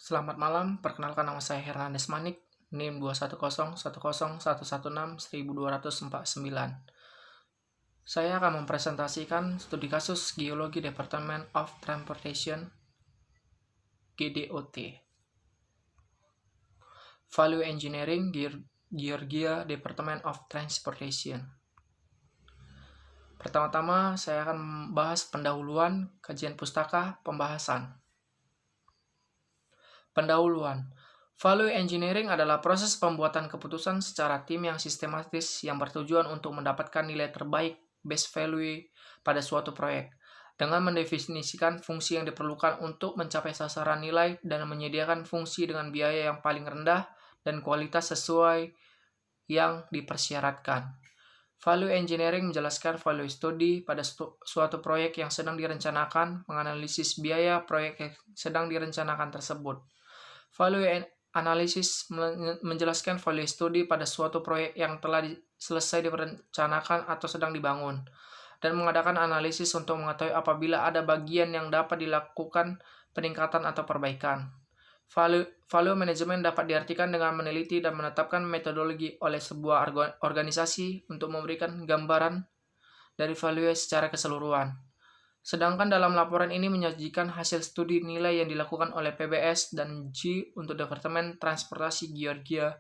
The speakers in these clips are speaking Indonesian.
Selamat malam, perkenalkan nama saya Hernandes Manik, NIM 21010111249. Saya akan mempresentasikan studi kasus Geologi Department of Transportation GDOT. Value Engineering Georgia Department of Transportation. Pertama-tama saya akan membahas pendahuluan, kajian pustaka, pembahasan. Pendahuluan. Value engineering adalah proses pembuatan keputusan secara tim yang sistematis yang bertujuan untuk mendapatkan nilai terbaik best value pada suatu proyek dengan mendefinisikan fungsi yang diperlukan untuk mencapai sasaran nilai dan menyediakan fungsi dengan biaya yang paling rendah dan kualitas sesuai yang dipersyaratkan. Value engineering menjelaskan value study pada suatu proyek yang sedang direncanakan, menganalisis biaya proyek yang sedang direncanakan tersebut. Value analysis menjelaskan value study pada suatu proyek yang telah selesai direncanakan atau sedang dibangun, dan mengadakan analisis untuk mengetahui apabila ada bagian yang dapat dilakukan peningkatan atau perbaikan. Value management dapat diartikan dengan meneliti dan menetapkan metodologi oleh sebuah organisasi untuk memberikan gambaran dari value secara keseluruhan. Sedangkan dalam laporan ini menyajikan hasil studi nilai yang dilakukan oleh PBS dan G untuk Departemen Transportasi Georgia.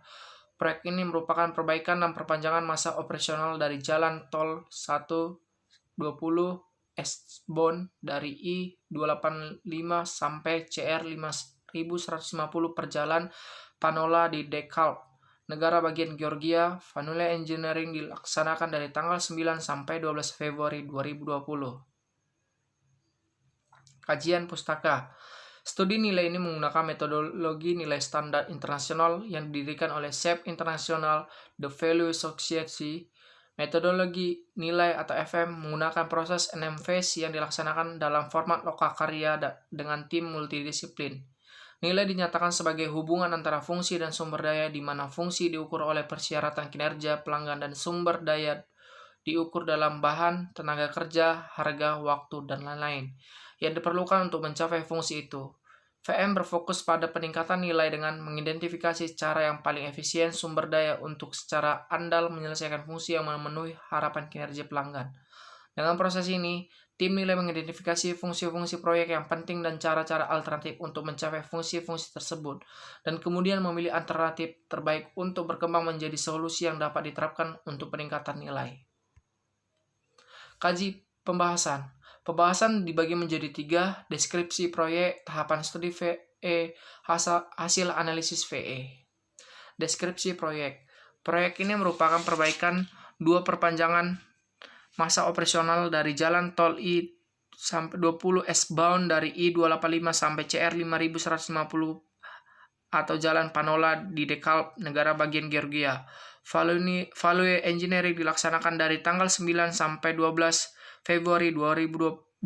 Proyek ini merupakan perbaikan dan perpanjangan masa operasional dari jalan tol 120 eastbound dari I-285 sampai CR 5150 per jalan Panola di DeKalb, negara bagian Georgia. Value Engineering dilaksanakan dari tanggal 9 sampai 12 Februari 2020. Kajian pustaka. Studi nilai ini menggunakan metodologi nilai standar internasional yang didirikan oleh SAP International The Value Society. Metodologi nilai atau FM menggunakan proses NM phase yang dilaksanakan dalam format lokakarya dengan tim multidisiplin. Nilai dinyatakan sebagai hubungan antara fungsi dan sumber daya, di mana fungsi diukur oleh persyaratan kinerja pelanggan dan sumber daya diukur dalam bahan, tenaga kerja, harga, waktu, dan lain-lain yang diperlukan untuk mencapai fungsi itu. VM berfokus pada peningkatan nilai dengan mengidentifikasi cara yang paling efisien sumber daya untuk secara andal menyelesaikan fungsi yang memenuhi harapan kinerja pelanggan. Dengan proses ini, tim nilai mengidentifikasi fungsi-fungsi proyek yang penting dan cara-cara alternatif untuk mencapai fungsi-fungsi tersebut, dan kemudian memilih alternatif terbaik untuk berkembang menjadi solusi yang dapat diterapkan untuk peningkatan nilai. Kaji pembahasan. Pembahasan dibagi menjadi 3, deskripsi proyek, tahapan studi VE, hasil analisis VE. Deskripsi proyek. Proyek ini merupakan perbaikan 2 perpanjangan masa operasional dari jalan tol I-20 eastbound dari I-285 sampai CR 5150 atau jalan Panola di DeKalb, negara bagian Georgia. Value engineering dilaksanakan dari tanggal 9 sampai 12 Februari 2010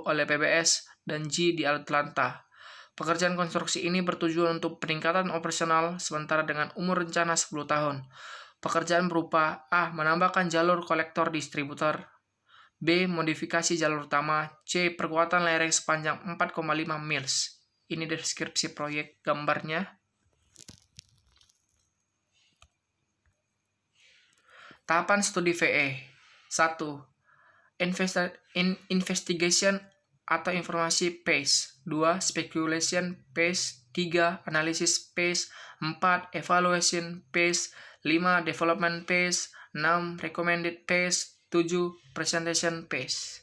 oleh PBS dan G di Atlanta. Pekerjaan konstruksi ini bertujuan untuk peningkatan operasional sementara dengan umur rencana 10 tahun. Pekerjaan berupa A. Menambahkan jalur kolektor distributor, B. Modifikasi jalur utama, C. Perkuatan lereng sepanjang 4,5 miles. Ini deskripsi proyek gambarnya. Tahapan studi VE. 1. Investigation atau informasi phase. 2. Speculation phase. 3. Analysis phase. 4. Evaluation phase. 5. Development phase. 6. Recommended phase. 7. Presentation phase.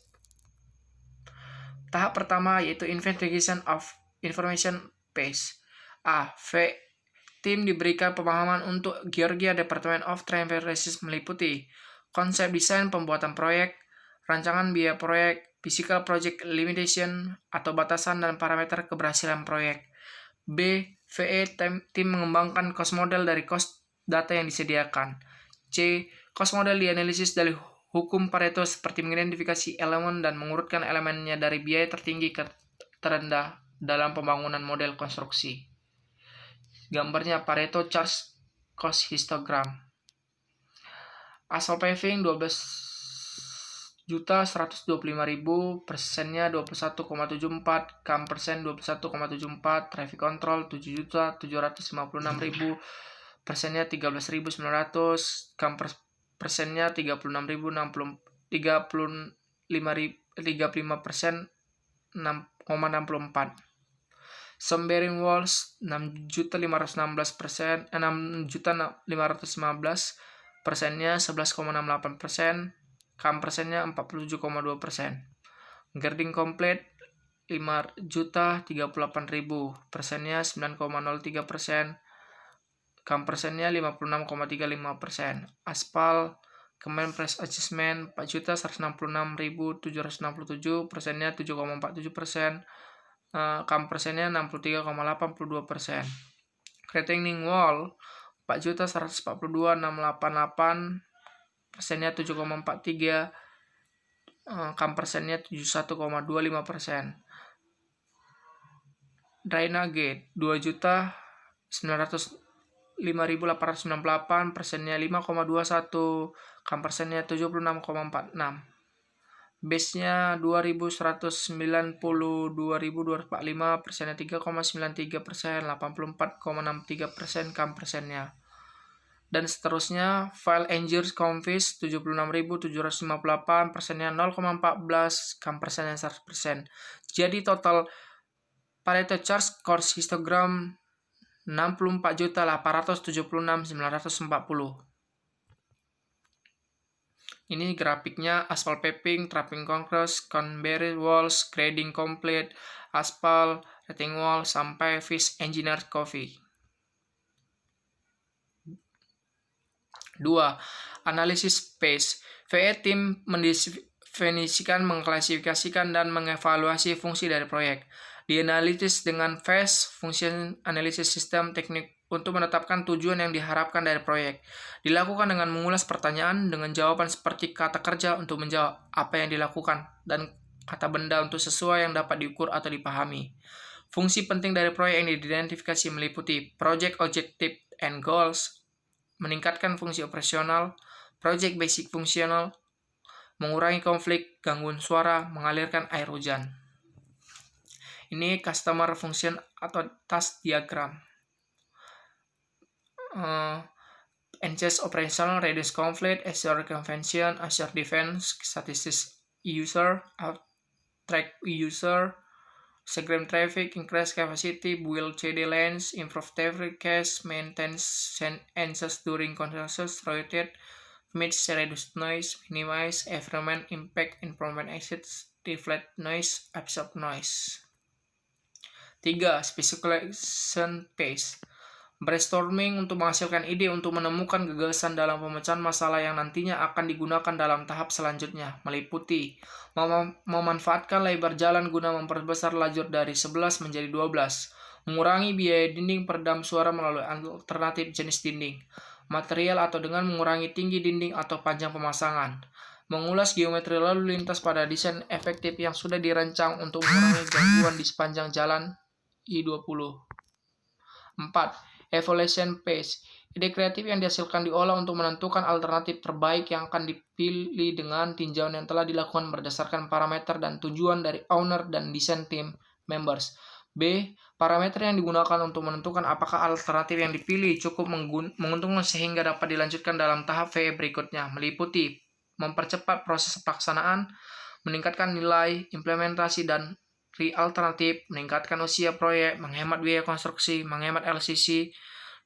Tahap pertama yaitu Investigation of Information phase. A. Tim diberikan pemahaman untuk Georgia Department of Transportation meliputi konsep desain pembuatan proyek, rancangan biaya proyek, physical project limitation atau batasan dan parameter keberhasilan proyek. B. VE tim mengembangkan cost model dari cost data yang disediakan. C. Cost model dianalisis dari hukum Pareto seperti mengidentifikasi elemen dan mengurutkan elemennya dari biaya tertinggi ke terendah dalam pembangunan model konstruksi. Gambarnya Pareto Charge Cost Histogram. Asphalt paving 12 125.000, persennya 21,74, CAM persen 21,74, traffic control 7.756.000, persennya 13.900, CAM persennya 35% 6,64. Sombering walls 6.516%, 6.515, persennya 11,68%, CAM persennya 47,2%. Grading complete 5.038.000, persennya 9,03%, CAM persennya 56,35%. Aspal Kemen Price Adjustment 4.166.767, persennya 7,47%, CAM persennya 63,82%. Retaining wall 4.142.688, persennya 7,43, CAM persennya 71,25%. Drainage 2.905.898, persennya 5,21, CAM persennya 76,46. Base-nya 2.192.245, persennya 3,93%, 84,63%, CAM persennya. Dan seterusnya, file Engines Confis 76.758, persennya 0,14, CAM persennya 100%. Jadi total Pareto Charge Course Histogram 64.876.940. Ini grafiknya aspal paving, trapping concrete, conveyor walls, grading complete, aspal, retaining wall, sampai fish engineer coffee. 2. Analisis phase. VE Team mendefinisikan, mengklasifikasikan, dan mengevaluasi fungsi dari proyek. Dianalisis dengan phase, function analisis sistem teknik untuk menetapkan tujuan yang diharapkan dari proyek. Dilakukan dengan mengulas pertanyaan dengan jawaban seperti kata kerja untuk menjawab apa yang dilakukan dan kata benda untuk sesuai yang dapat diukur atau dipahami. Fungsi penting dari proyek yang diidentifikasi meliputi project objective and goals, meningkatkan fungsi operasional, project basic fungsional, mengurangi konflik, gangguan suara, mengalirkan air hujan. Ini customer function atau task diagram. Enhance operational, reduce conflict, assure convention, assure defense, statistics user, track user, segment traffic, increase capacity, build CD lanes, improve traffic cache, maintain answers during construction, rotate, mix, reduce noise, minimize environment impact, improvement exits, deflect noise, absorb noise. 3. Specification phase. Brainstorming untuk menghasilkan ide untuk menemukan gagasan dalam pemecahan masalah yang nantinya akan digunakan dalam tahap selanjutnya, meliputi memanfaatkan lebar jalan guna memperbesar lajur dari 11 menjadi 12, mengurangi biaya dinding peredam suara melalui alternatif jenis dinding, material atau dengan mengurangi tinggi dinding atau panjang pemasangan, mengulas geometri lalu lintas pada desain efektif yang sudah dirancang untuk mengurangi gangguan di sepanjang jalan I-20. 4. Evaluation phase. Ide kreatif yang dihasilkan diolah untuk menentukan alternatif terbaik yang akan dipilih dengan tinjauan yang telah dilakukan berdasarkan parameter dan tujuan dari owner dan design team members. B. Parameter yang digunakan untuk menentukan apakah alternatif yang dipilih cukup menguntungkan sehingga dapat dilanjutkan dalam tahap VE berikutnya, meliputi mempercepat proses pelaksanaan, meningkatkan nilai, implementasi dan alternatif, meningkatkan usia proyek, menghemat biaya konstruksi, menghemat LCC.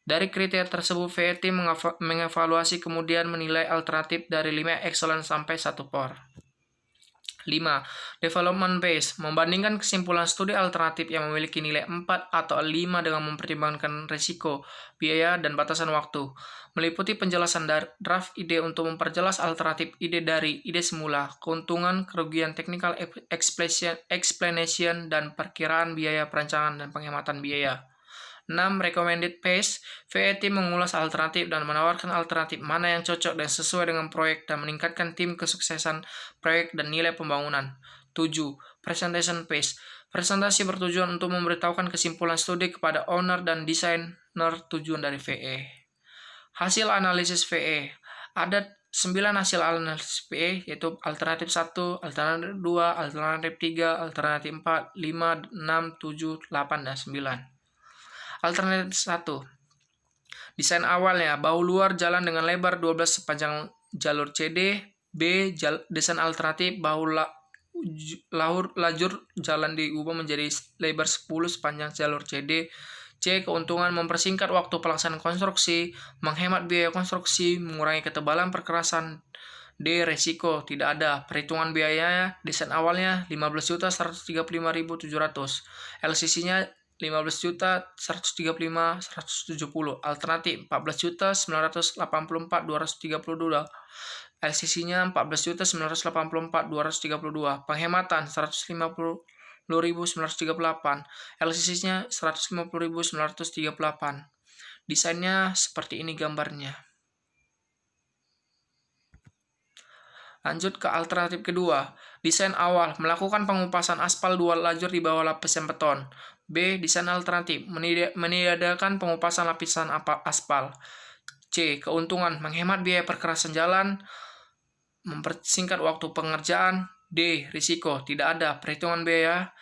Dari kriteria tersebut, VE Team mengevaluasi kemudian menilai alternatif dari 5 excellent sampai 1 poor. 5. Development phase. Membandingkan kesimpulan studi alternatif yang memiliki nilai 4 atau 5 dengan mempertimbangkan risiko, biaya, dan batasan waktu. Meliputi penjelasan draft ide untuk memperjelas alternatif ide dari ide semula, keuntungan, kerugian, technical explanation, dan perkiraan biaya perancangan dan penghematan biaya. 6. Recommended phase. VE Team mengulas alternatif dan menawarkan alternatif mana yang cocok dan sesuai dengan proyek dan meningkatkan tim kesuksesan proyek dan nilai pembangunan. 7. Presentation phase. Presentasi bertujuan untuk memberitahukan kesimpulan studi kepada owner dan desainer tujuan dari VE. Hasil analisis VE. Ada 9 hasil analisis PE, yaitu alternatif 1, alternatif 2, alternatif 3, alternatif 4, 5, 6, 7, 8, dan 9. Alternatif 1. Desain awalnya, bahu luar jalan dengan lebar 12 sepanjang jalur CD. B. Desain alternatif, lajur jalan diubah menjadi lebar 10 sepanjang jalur CD. C. Keuntungan mempersingkat waktu pelaksanaan konstruksi, menghemat biaya konstruksi, mengurangi ketebalan perkerasan. D. Resiko tidak ada. Perhitungan biayanya, desain awalnya 15.135.700, LCC-nya 15.135.170, alternatif 14.984.232, LCC-nya 14.984.232, penghematan 150.938, LCC-nya 150.938. Desainnya seperti ini gambarnya. Lanjut ke alternatif kedua. Desain awal, melakukan pengupasan aspal 2 lajur di bawah lapisan beton. B. Desain alternatif, meniadakan pengupasan lapisan aspal. C. Keuntungan, menghemat biaya perkerasan jalan, mempersingkat waktu pengerjaan. D. Risiko tidak ada. Perhitungan biaya,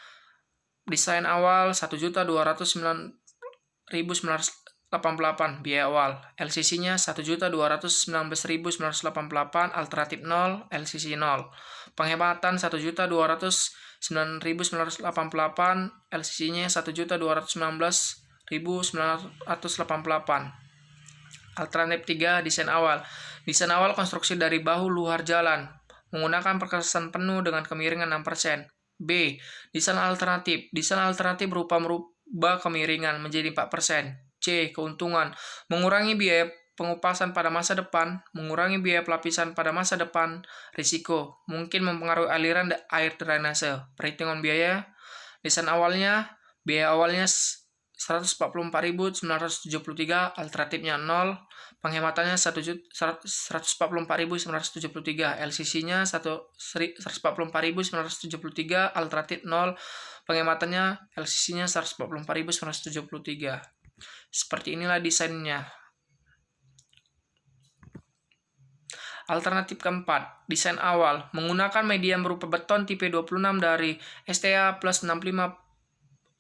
desain awal 1.209.988 biaya awal, LCC-nya 1.219.988, alternatif 0, LCC 0. Penghematan 1.209.988, LCC-nya 1.219.988. Alternatif 3, desain awal. Desain awal konstruksi dari bahu luar jalan, menggunakan perkerasan penuh dengan kemiringan 6%. B. Desain alternatif. Desain alternatif berupa merubah kemiringan menjadi 4%. C. Keuntungan, mengurangi biaya pengupasan pada masa depan, mengurangi biaya pelapisan pada masa depan. Risiko, mungkin mempengaruhi aliran air drainase. Perhitungan biaya, desain awalnya, biaya awalnya 144.973, alternatifnya 0, penghematannya 144.973, LCC-nya 144.973, alternatif 0, penghematannya LCC-nya 144.973. Seperti inilah desainnya. Alternatif keempat, desain awal, menggunakan medium berupa beton tipe 26 dari STA plus 65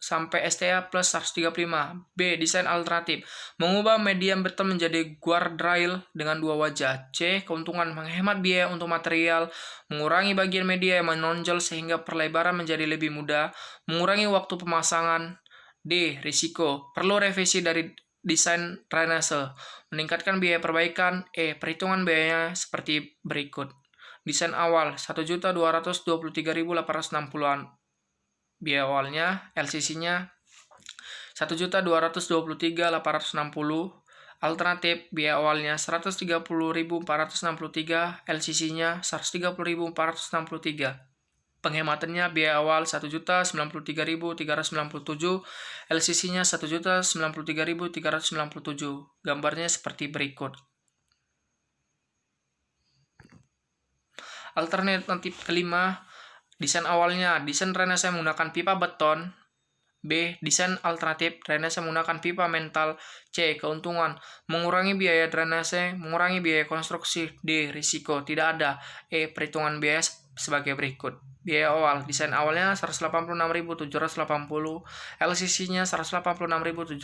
sampai STA plus 135. B. Desain alternatif, mengubah medium beton menjadi guardrail dengan 2 wajah. C. Keuntungan, menghemat biaya untuk material, mengurangi bagian media yang menonjol sehingga perlebaran menjadi lebih mudah, mengurangi waktu pemasangan. D. Risiko, perlu revisi dari desain drainase, meningkatkan biaya perbaikan. E. Perhitungan biayanya seperti berikut. Desain awal 1.223.860-an biaya awalnya, LCC-nya 1.223.860, alternatif biaya awalnya 130.463, LCC-nya 130.463. Penghematannya biaya awal 1.093.397, LCC-nya 1.093.397. Gambarnya seperti berikut. Alternatif kelima, desain awalnya, desain drainase menggunakan pipa beton. B. Desain alternatif, drainase menggunakan pipa mental. C. Keuntungan, mengurangi biaya drainase, mengurangi biaya konstruksi. D. Risiko tidak ada. E. Perhitungan biaya sebagai berikut. Biaya awal, desain awalnya 186.780, LCC-nya 186.780,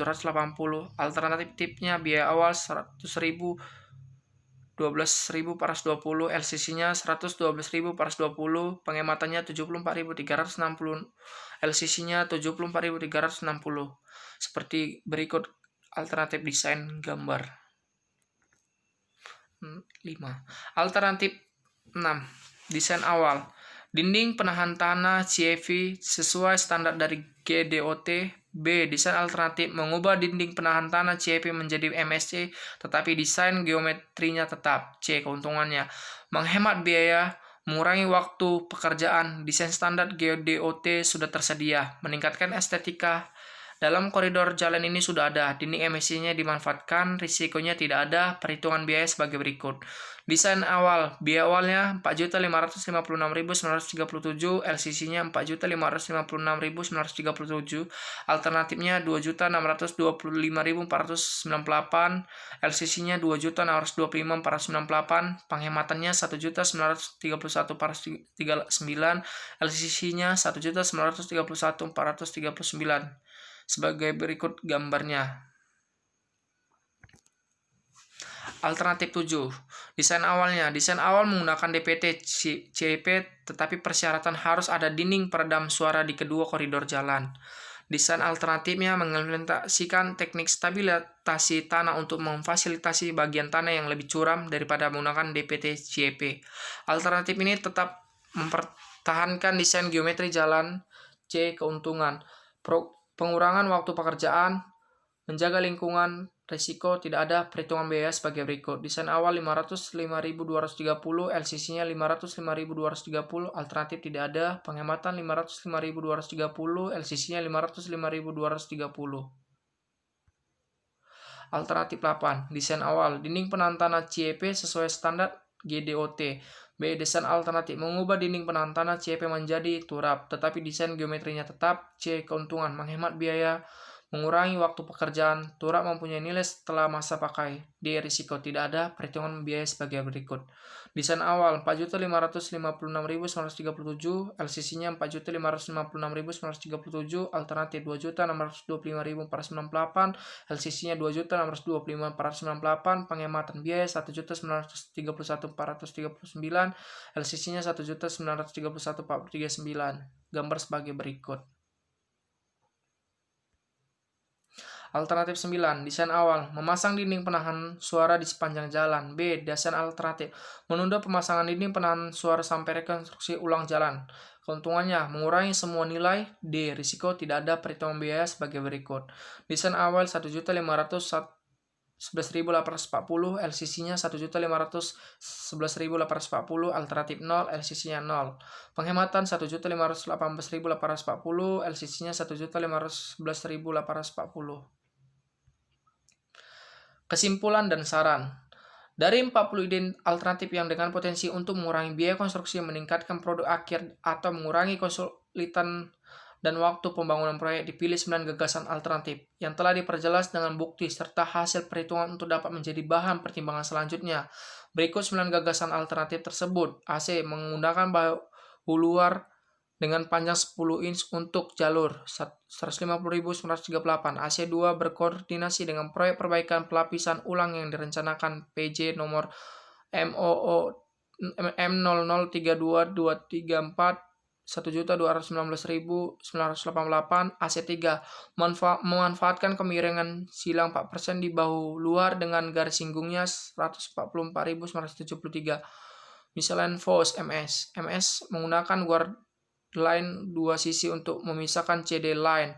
alternatifnya biaya awal 100.000, 12.420, LCC-nya 112.420, penghematannya 74.360, LCC-nya 74.360. Seperti berikut alternatif desain gambar. 5. Alternatif 6. Desain awal, dinding penahan tanah CEV sesuai standar dari GDOT. B. Desain alternatif, mengubah dinding penahan tanah CEV menjadi MSC, tetapi desain geometrinya tetap. C. Keuntungannya, menghemat biaya, mengurangi waktu pekerjaan. Desain standar GDOT sudah tersedia, meningkatkan estetika. Dalam koridor jalan ini sudah ada, dinding emisinya dimanfaatkan, risikonya tidak ada, perhitungan biaya sebagai berikut. Desain awal, biaya awalnya 4.556.937, LCC-nya 4.556.937, alternatifnya 2.625.498, LCC-nya 2.625.498, penghematannya 1.931.439, LCC-nya 1.931.439. Sebagai berikut gambarnya. Alternatif 7. Desain awalnya. Desain awal menggunakan DPT CEP, tetapi persyaratan harus ada dinding peredam suara di kedua koridor jalan. Desain alternatifnya mengimplementasikan teknik stabilisasi tanah untuk memfasilitasi bagian tanah yang lebih curam daripada menggunakan DPT CEP. Alternatif ini tetap mempertahankan desain geometri jalan. C. Keuntungan. Pengurangan waktu pekerjaan, menjaga lingkungan, risiko tidak ada, perhitungan biaya sebagai berikut. Desain awal 505.230, LCC-nya 505.230, alternatif tidak ada, penghematan 505.230, LCC-nya 505.230. Alternatif 8, desain awal, dinding penahan tanah CEP sesuai standar GDOT. B. Desain alternatif, mengubah dinding penahan tanah CEP menjadi turap, tetapi desain geometrinya tetap. C. Keuntungan, menghemat biaya, mengurangi waktu pekerjaan, turap mempunyai nilai setelah masa pakai. D. Risiko tidak ada, perhitungan biaya sebagai berikut. Desain awal 4.556.937, LCC-nya 4.556.937, alternatif 2.625.498, LCC-nya 2.625.498, penghematan biaya 1.931.439, LCC-nya 1.931.439. Gambar sebagai berikut. Alternatif 9, desain awal, memasang dinding penahan suara di sepanjang jalan. B. Desain alternatif, menunda pemasangan dinding penahan suara sampai rekonstruksi ulang jalan. Keuntungannya, mengurangi semua nilai. D. Risiko tidak ada, perhitungan biaya sebagai berikut. Desain awal 1.511.840, LCC-nya 1.511.840, alternatif 0, LCC-nya 0. Penghematan 1.518.840, LCC-nya 1.511.840. Kesimpulan dan saran. Dari 40 ide alternatif yang dengan potensi untuk mengurangi biaya konstruksi, meningkatkan produk akhir, atau mengurangi kesulitan dan waktu pembangunan proyek, dipilih 9 gagasan alternatif yang telah diperjelas dengan bukti serta hasil perhitungan untuk dapat menjadi bahan pertimbangan selanjutnya. Berikut 9 gagasan alternatif tersebut. AC menggunakan bahu luar dengan panjang 10 inch untuk jalur 150.938. AC2 berkoordinasi dengan proyek perbaikan pelapisan ulang yang direncanakan PJ nomor MOO M0032234 1.219.988. AC3 memanfaatkan kemiringan silang 4% di bahu luar dengan garis singgungnya 144.973. Misalnya FOS MS menggunakan guard line dua sisi untuk memisahkan CD line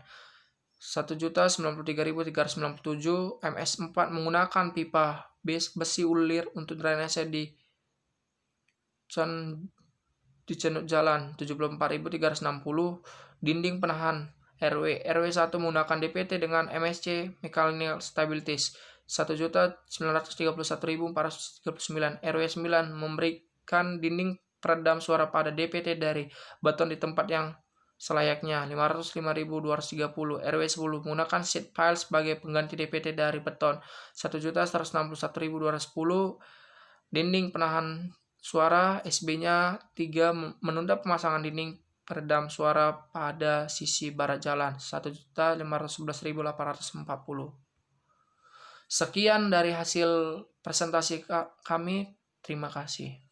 1.093.397. MS4 menggunakan pipa besi ulir untuk drainase di cenut jalan 74.360. Dinding penahan RW1 menggunakan DPT dengan MSC Mechanical Stabilities 1.931.439. RW9 memberikan dinding peredam suara pada DPT dari beton di tempat yang selayaknya 505.230. RW10 menggunakan sheet pile sebagai pengganti DPT dari beton 1.161.210. Dinding penahan suara SB-nya 3 menunda pemasangan dinding peredam suara pada sisi barat jalan 1.511.840. Sekian dari hasil presentasi kami. Terima kasih.